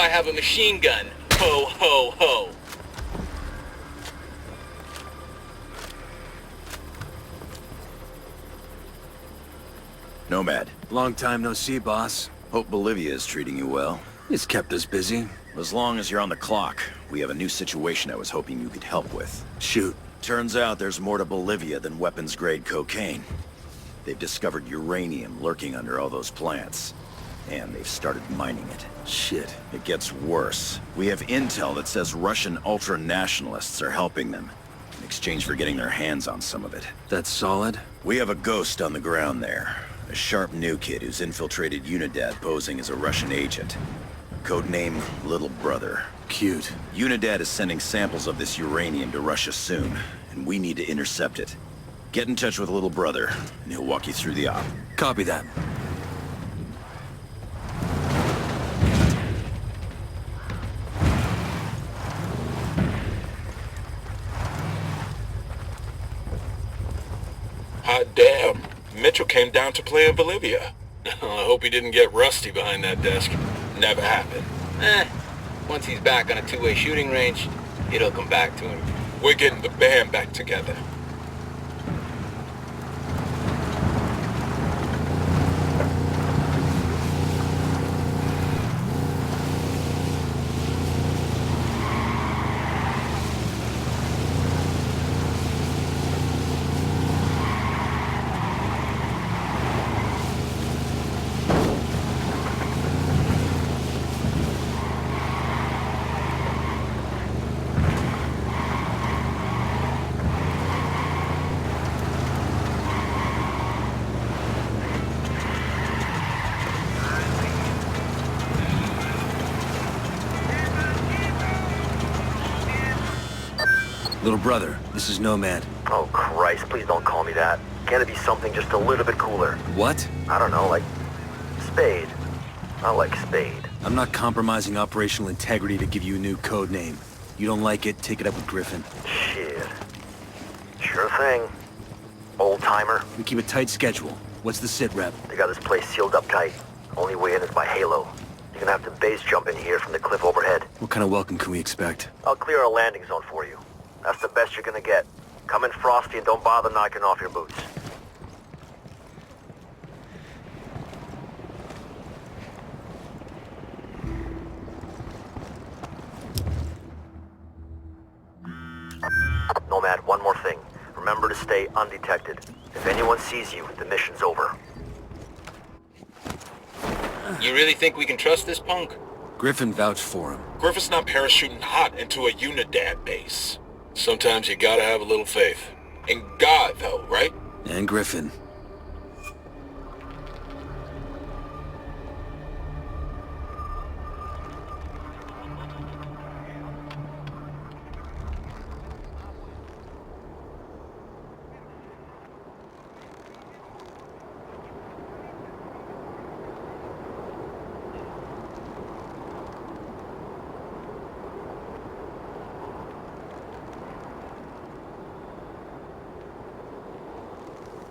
I have a machine gun. Ho, ho, ho. Nomad. Long time no see, boss. Hope Bolivia is treating you well. It's kept us busy. As long as you're on the clock, we have a new situation I was hoping you could help with. Shoot. Turns out there's more to Bolivia than weapons-grade cocaine. They've discovered uranium lurking under all those plants. And they've started mining it. Shit. It gets worse. We have intel that says Russian ultra-nationalists are helping them, in exchange for getting their hands on some of it. That's solid? We have a ghost on the ground there. A sharp new kid who's infiltrated Unidad posing as a Russian agent. Codename Little Brother. Cute. Unidad is sending samples of this uranium to Russia soon, and we need to intercept it. Get in touch with Little Brother, and he'll walk you through the op. Copy that. Hot damn. Mitchell came down to play in Bolivia. I hope he didn't get rusty behind that desk. Never happened. Once he's back on a two-way shooting range, it'll come back to him. We're getting the band back together. Little brother, this is Nomad. Oh Christ, please don't call me that. Can it be something just a little bit cooler? What? I don't know, like Spade. I like Spade. I'm not compromising operational integrity to give you a new code name. You don't like it, take it up with Griffin. Shit. Sure thing. Old timer. We keep a tight schedule. What's the sit rep? They got this place sealed up tight. Only way in is by Halo. You're gonna have to base jump in here from the cliff overhead. What kind of welcome can we expect? I'll clear a landing zone for you. That's the best you're gonna get. Come in frosty and don't bother knocking off your boots. Nomad, one more thing. Remember to stay undetected. If anyone sees you, the mission's over. You really think we can trust this punk? Griffin vouched for him. Griffith's not parachuting hot into a Unidad base. Sometimes you gotta have a little faith. In God, though, right? And Griffin.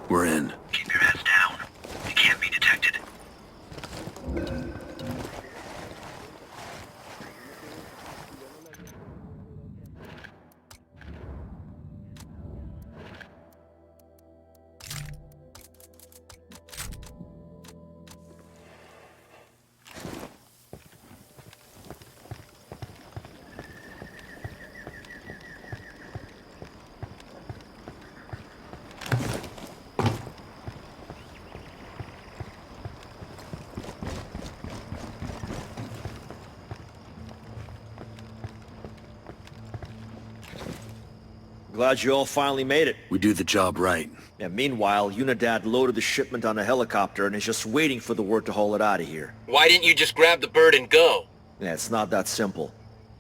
We're in. Keep your heads down. You can't be detected. Glad you all finally made it. We do the job right. Yeah, meanwhile, Unidad loaded the shipment on a helicopter and is just waiting for the word to haul it out of here. Why didn't you just grab the bird and go? Yeah, it's not that simple.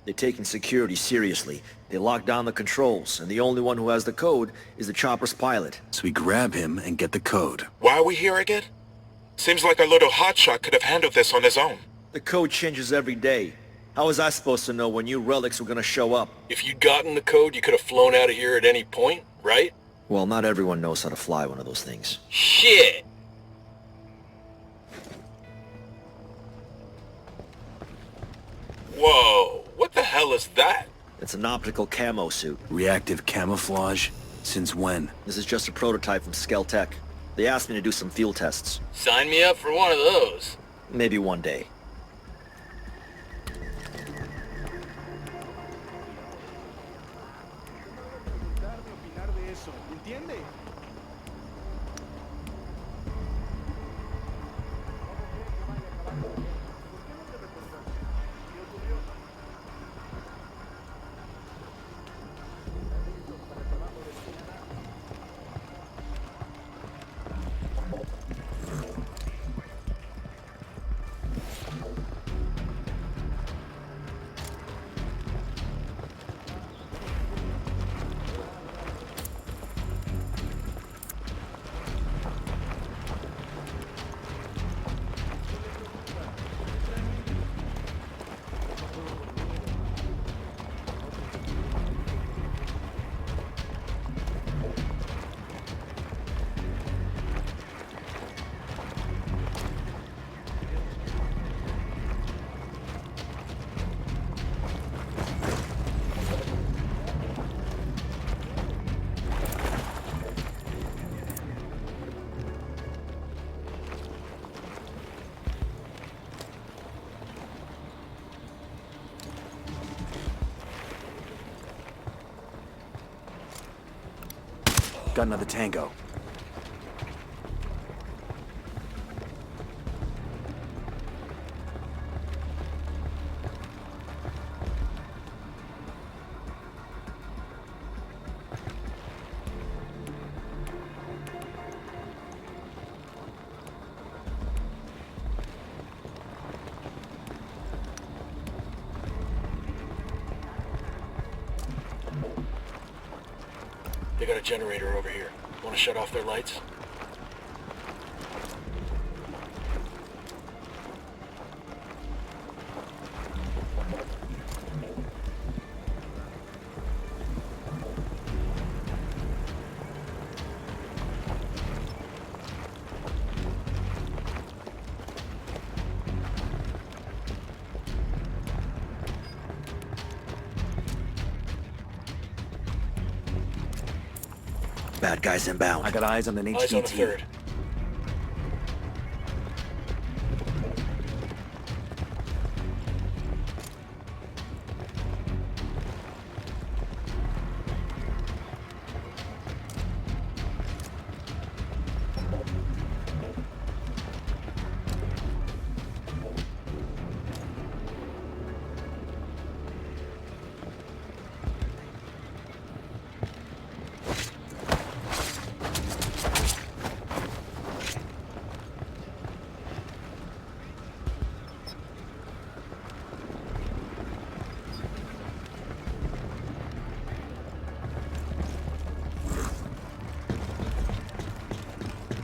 They're taking security seriously. They locked down the controls, and the only one who has the code is the chopper's pilot. So we grab him and get the code. Why are we here again? Seems like our little hotshot could have handled this on his own. The code changes every day. How was I supposed to know when new relics were gonna show up? If you'd gotten the code, you could have flown out of here at any point, right? Well, not everyone knows how to fly one of those things. Shit! Whoa, what the hell is that? It's an optical camo suit. Reactive camouflage? Since when? This is just a prototype from Skeltech. They asked me to do some field tests. Sign me up for one of those. Maybe one day. Got another tango. They got a generator over here. Want to shut off their lights? Bad guys inbound. I got eyes on an HDT. Eyes on the third.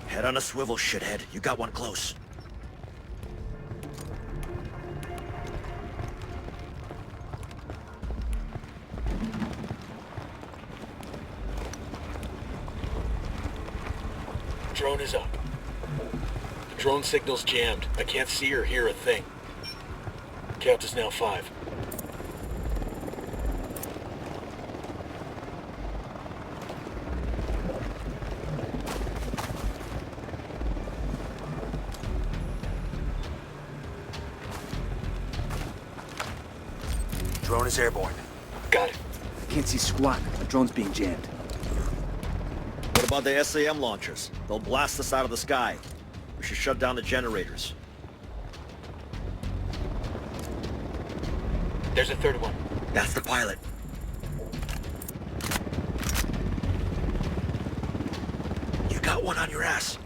Head on a swivel, shithead. You got one close. Drone is up. The drone signal's jammed. I can't see or hear a thing. Count is now 5. Drone is airborne. Got it. Can't see squat. The drone's being jammed. What about the SAM launchers? They'll blast us out of the sky. We should shut down the generators. There's a third one. That's the pilot. You got one on your ass.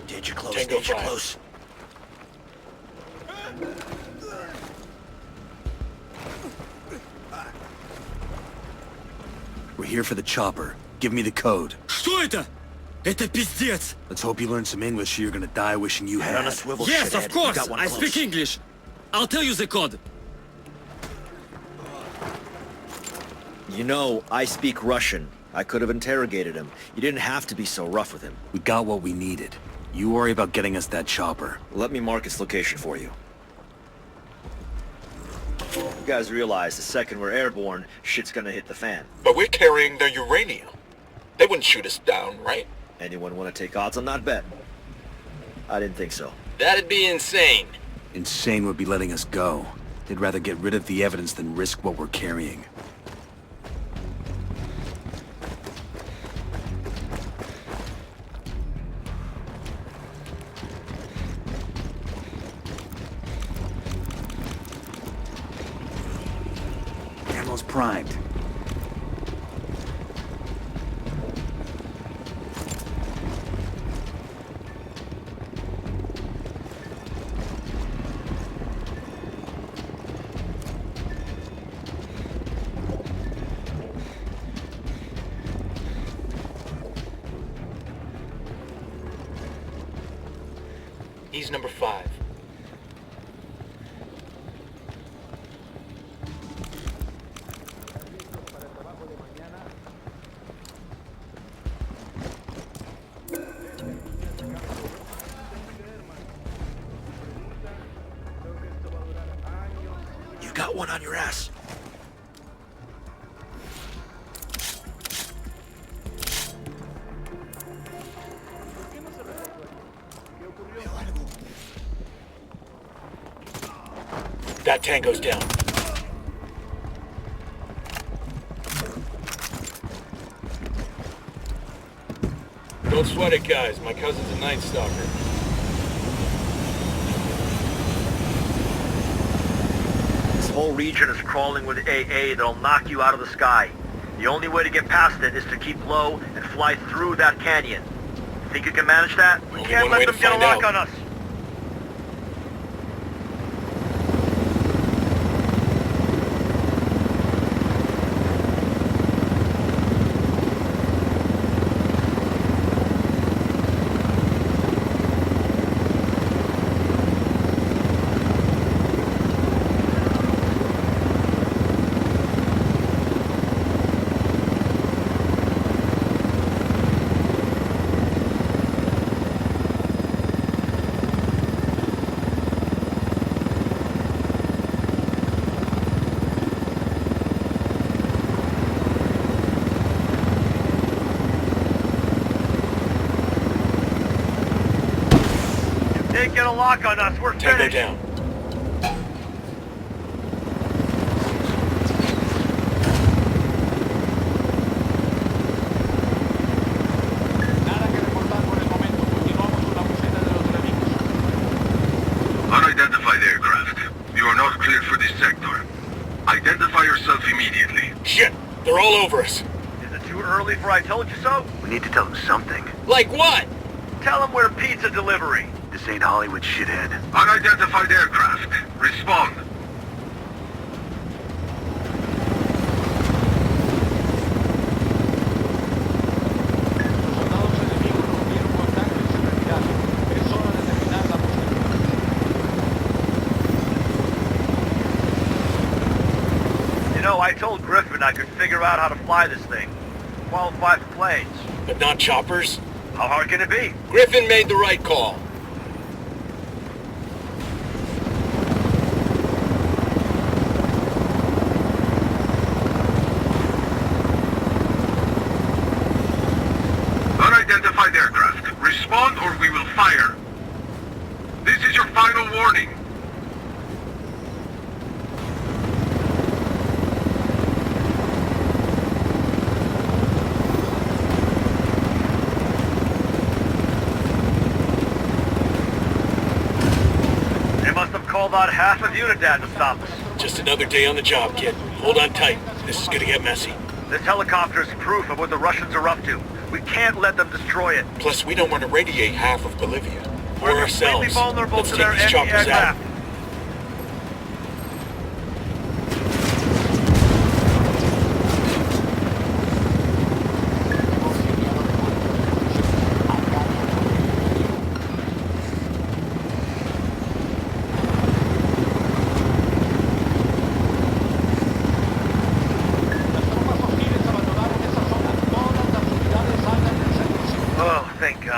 Danger close, Tango danger 5. close. We're here for the chopper. Give me the code. Что это? Это пиздец! Let's hope you learn some English or you're gonna die wishing you Head on a had. swivel, Yes, shithead. of course! You got one I close. speak English! I'll tell you the code! You know, I speak Russian. I could have interrogated him. You didn't have to be so rough with him. We got what we needed. You worry about getting us that chopper. Let me mark its location for you. You guys realize the second we're airborne, shit's gonna hit the fan. But we're carrying their uranium. They wouldn't shoot us down, right? Anyone want to take odds on that bet? I didn't think so. That'd be insane. Insane would be letting us go. They'd rather get rid of the evidence than risk what we're carrying. Ammo's primed. He's number 5. You got one on your ass. That tango's down. Don't sweat it, guys. My cousin's a Night Stalker. This whole region is crawling with AA that'll knock you out of the sky. The only way to get past it is to keep low and fly through that canyon. Think you can manage that? We Only can't one way let to them get a find lock out. on us. They get a lock on us, we're Tango finished. down. Unidentified aircraft. You are not cleared for this sector. Identify yourself immediately. Shit! They're all over us. Is it too early for I told you so? We need to tell them something. Like what? Tell them we're pizza delivery. This ain't Hollywood, shithead. Unidentified aircraft. Respond. You know, I told Griffin I could figure out how to fly this thing. Qualify for planes. But not choppers? How hard can it be? Griffin made the right call. Unidentified aircraft. Respond or we will fire. This is your final warning. They must have called out half of Unidad to stop us. Just another day on the job, kid. Hold on tight. This is gonna get messy. This helicopter is proof of what the Russians are up to. We can't let them destroy it. Plus, we don't want to radiate half of Bolivia. Or We're ourselves. completely vulnerable Let's to take their these choppers out. anti-aircraft.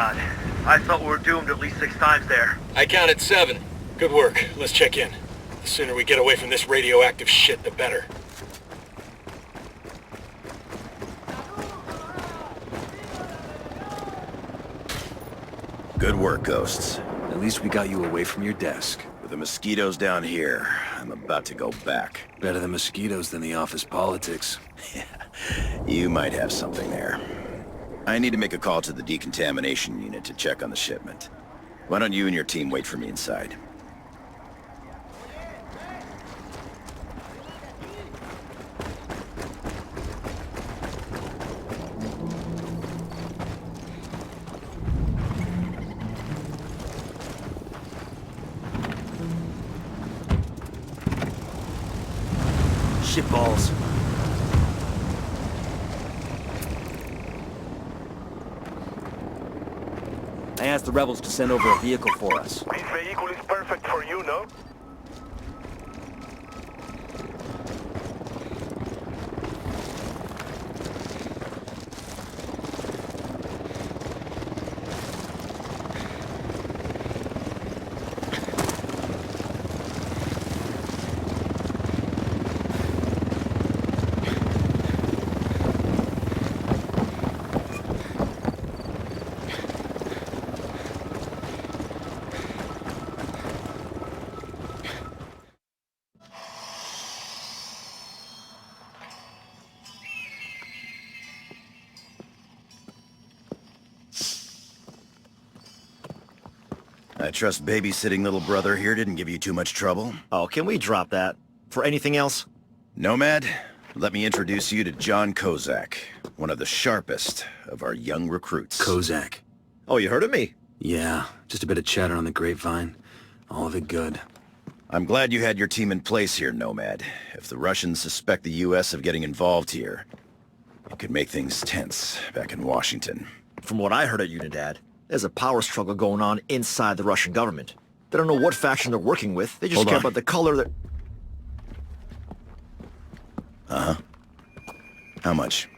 God. I thought we were doomed at least 6 times there. I counted 7. Good work. Let's check in. The sooner we get away from this radioactive shit, the better. Good work, Ghosts. At least we got you away from your desk. With the mosquitoes down here, I'm about to go back. Better the mosquitoes than the office politics. You might have something there. I need to make a call to the decontamination unit to check on the shipment. Why don't you and your team wait for me inside? Shitballs. I asked the rebels to send over a vehicle for us. This vehicle is perfect for you, no? I trust babysitting little brother here didn't give you too much trouble. Oh, can we drop that? For anything else? Nomad, let me introduce you to John Kozak, one of the sharpest of our young recruits. Kozak. Oh, you heard of me? Yeah, just a bit of chatter on the grapevine. All of it good. I'm glad you had your team in place here, Nomad. If the Russians suspect the U.S. of getting involved here, it could make things tense back in Washington. From what I heard at Unidad, there's a power struggle going on inside the Russian government. They don't know what faction they're working with. They just Hold care on. about the color that... Uh-huh. How much?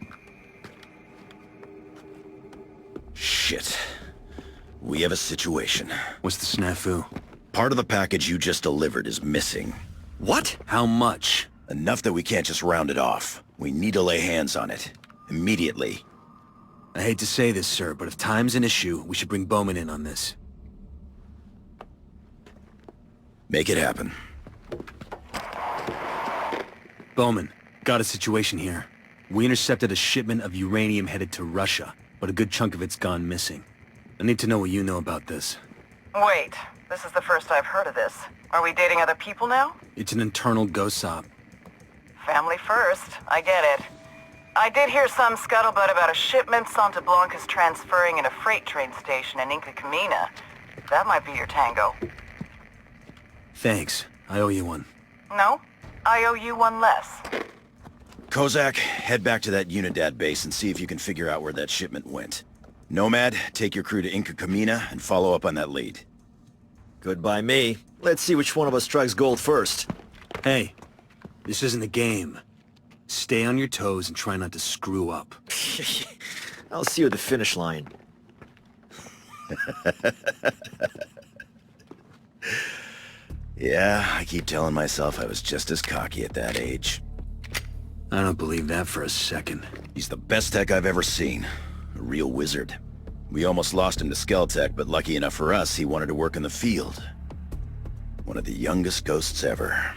Shit. We have a situation. What's the snafu? Part of the package you just delivered is missing. What? How much? Enough that we can't just round it off. We need to lay hands on it. Immediately. I hate to say this, sir, but if time's an issue, we should bring Bowman in on this. Make it happen. Bowman, got a situation here. We intercepted a shipment of uranium headed to Russia, but a good chunk of it's gone missing. I need to know what you know about this. Wait, this is the first I've heard of this. Are we dating other people now? It's an internal GOSOP. Family first, I get it. I did hear some scuttlebutt about a shipment Santa Blanca's transferring in a freight train station in Inca Camina. That might be your tango. Thanks. I owe you one. No? I owe you one less. Kozak, head back to that Unidad base and see if you can figure out where that shipment went. Nomad, take your crew to Inca Camina and follow up on that lead. Good by me. Let's see which one of us strikes gold first. Hey, this isn't a game. Stay on your toes and try not to screw up. I'll see you at the finish line. Yeah, I keep telling myself I was just as cocky at that age. I don't believe that for a second. He's the best tech I've ever seen. A real wizard. We almost lost him to Skeltech, but lucky enough for us, he wanted to work in the field. One of the youngest ghosts ever.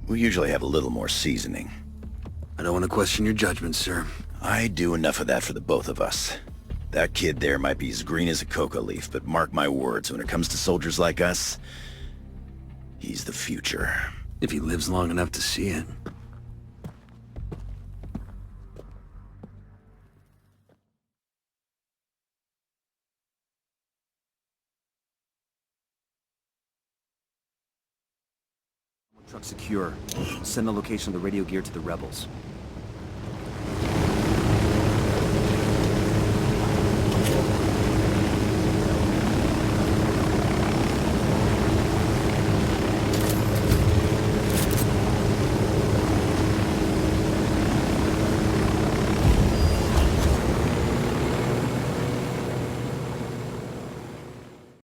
We usually have a little more seasoning. I don't want to question your judgment, sir. I do enough of that for the both of us. That kid there might be as green as a coca leaf, but mark my words, when it comes to soldiers like us, he's the future. If he lives long enough to see it. Truck secure. Send the location of the radio gear to the rebels.